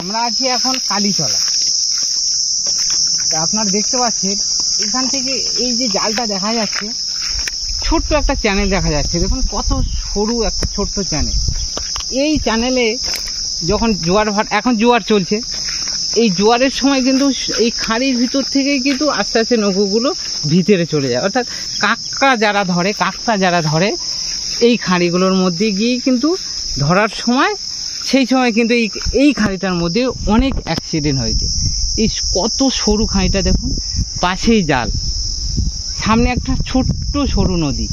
আমরা আছি এখন কালীতলা। আপনারা দেখতে পাচ্ছেন এখান থেকে এই যে জালটা দেখা যাচ্ছে, ছোট্ট একটা চ্যানেল দেখা যাচ্ছে, দেখুন কত সরু একটা ছোট্ট চ্যানেল। এই চ্যানেলে যখন জোয়ার ভাটা, এখন জোয়ার চলছে, এই জোয়ারের সময় কিন্তু এই খাঁড়ির ভিতর থেকেই কিন্তু আস্তে আস্তে নৌকোগুলো ভিতরে চলে যায়। অর্থাৎ কাঁকড়া যারা ধরে এই খাঁড়িগুলোর মধ্যে গিয়েই কিন্তু ধরার সময়, সেই সময় কিন্তু এই খাঁড়িটার মধ্যে অনেক অ্যাক্সিডেন্ট হয়েছে। এই কত সরু খাঁড়িটা দেখুন, পাশেই জাল, সামনে একটা ছোট্ট সরু নদী,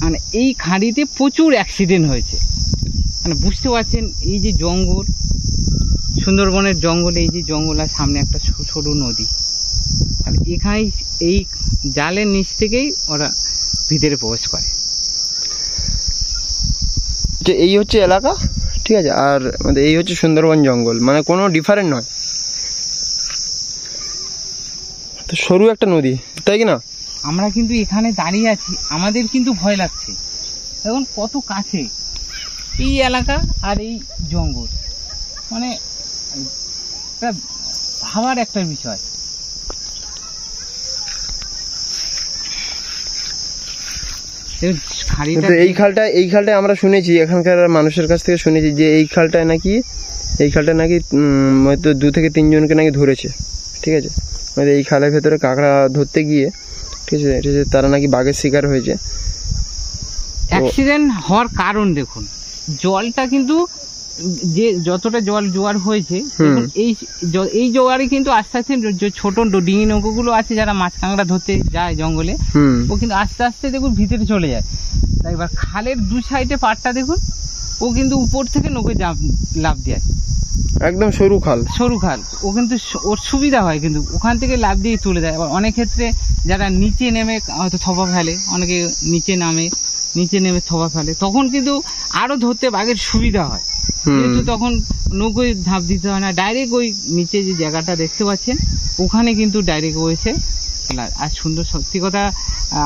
মানে এই খাঁড়িতে প্রচুর অ্যাক্সিডেন্ট হয়েছে। মানে বুঝতে পারছেন এই যে জঙ্গল, সুন্দরবনের জঙ্গলে এই যে জঙ্গল আর সামনে একটা সরু নদী, আর এখানে এই জালের নিচ থেকেই ওরা ভিতরে প্রবেশ করে। যে এই হচ্ছে এলাকা, ঠিক আছে, আর এই হচ্ছে সুন্দরবন জঙ্গল, মানে কোনো ডিফারেন্ট নয়, তো সরু একটা নদী, তাই কি না? আমরা কিন্তু এখানে দাঁড়িয়ে আছি, আমাদের কিন্তু ভয় লাগছে, এখন কত কাছে এই এলাকা আর এই জঙ্গল, মানে একটা ভাবার একটা বিষয়। এই খালটায় আমরা শুনেছি, এখানকার মানুষের কাছ থেকে শুনেছি যে এই খালটায় নাকি হয়তো 2 থেকে 3 জনকে নাকি ধরেছে, ঠিক আছে, মানে এই খালের ভেতরে কাঁকড়া ধরতে গিয়ে, ঠিক আছে, তারা নাকি বাঘের শিকার হয়েছে। অ্যাক্সিডেন্ট হওয়ার কারণ দেখুন, জলটা কিন্তু যে যতটা জোয়ার হয়েছে, এই জোয়ারে কিন্তু আস্তে আস্তে ছোট ডিঙি নৌকোগুলো আছে যারা মাছ কাঁকড়া ধরতে যায় জঙ্গলে, ও কিন্তু আস্তে আস্তে দেখুন ভিতরে চলে যায়। তাই এবার খালের 2 সাইডে পাড়টা দেখুন, ও কিন্তু উপর থেকে নৌকো লাফ দেয়, একদম সরু খাল, ও কিন্তু ওর সুবিধা হয়, কিন্তু ওখান থেকে লাফ দিয়ে চলে যায়। আবার অনেক ক্ষেত্রে যারা নিচে নেমে হয়তো থপা ফেলে, অনেকে নিচে নেমে থপা ফেলে, তখন কিন্তু আরো ধরতে বাঘের সুবিধা হয়, কিন্তু তখন নৌকোয় ঝাঁপ দিতে হয় না, ডাইরেক্ট ওই নিচে যে জায়গাটা দেখতে পাচ্ছেন ওখানে কিন্তু ডাইরেক্ট এসে। আর সুন্দর, সত্যি কথা,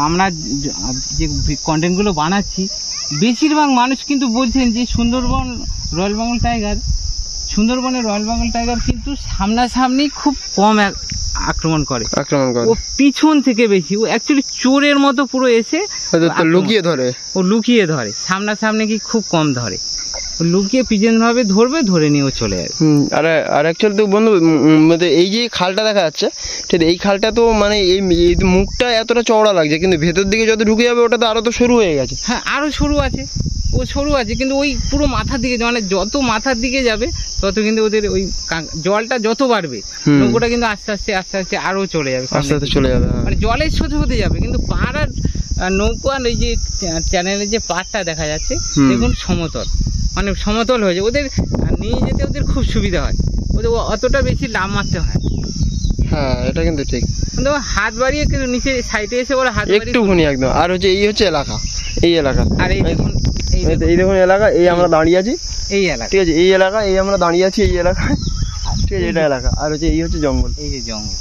আমরা যে কন্টেন্টগুলো বানাচ্ছি, বেশিরভাগ মানুষ কিন্তু বলছেন যে সুন্দরবনের রয়্যাল বেঙ্গল টাইগার কিন্তু সামনাসামনি খুব কম আক্রমণ করে, ও পিছন থেকে বেশি, ও অ্যাকচুয়ালি চোরের মতো পুরো এসে লুকিয়ে ধরে, সামনাসামনি কি খুব কম ধরে, লুকিয়ে পিছন ভাবে ধরে নিয়েও চলে যাবে। আর অ্যাকচুয়ালি তো বন্ধু, এই যে খালটা দেখা যাচ্ছে, ঠিক এই খালটা তো মানে এই মুখটা এতটা চওড়া লাগছে, কিন্তু ভেতর দিকে যত ঢুকে যাবে ওটা তো আরো তো সরু হয়ে গেছে। হ্যাঁ, আরো সরু আছে, কিন্তু ওই পুরো মাথার দিকে, মানে যত মাথার দিকে যাবে তত কিন্তু ওদের ওই জলটা যত বাড়বে, নৌকোটা কিন্তু আস্তে আস্তে আরো চলে যাবে, মানে জলের সাথে হতে যাবে। কিন্তু পাড় আর নৌকো আর ওই যে চ্যানেলের যে পাড়টা দেখা যাচ্ছে দেখুন সমতল হয়েছে, ওদের নিয়ে যেতে ওদের খুব সুবিধা হয়, ওদের অতটা বেশি লাভ মারতে হয়। হ্যাঁ, এটা কিন্তু ঠিক, কিন্তু হাত বাড়িয়ে কিন্তু নিচে সাইডে এসে ওরা হাত একটুখানি একদম। আর হচ্ছে এই হচ্ছে এলাকা, আর এই দেখুন এলাকা, এই আমরা দাঁড়িয়ে আছি, এই এলাকা, ঠিক আছে, এই এলাকা, এই আমরা দাঁড়িয়ে আছি এই এলাকায়, ঠিক আছে, এটা এলাকা। আর হচ্ছে এই হচ্ছে জঙ্গল, এই যে জঙ্গল।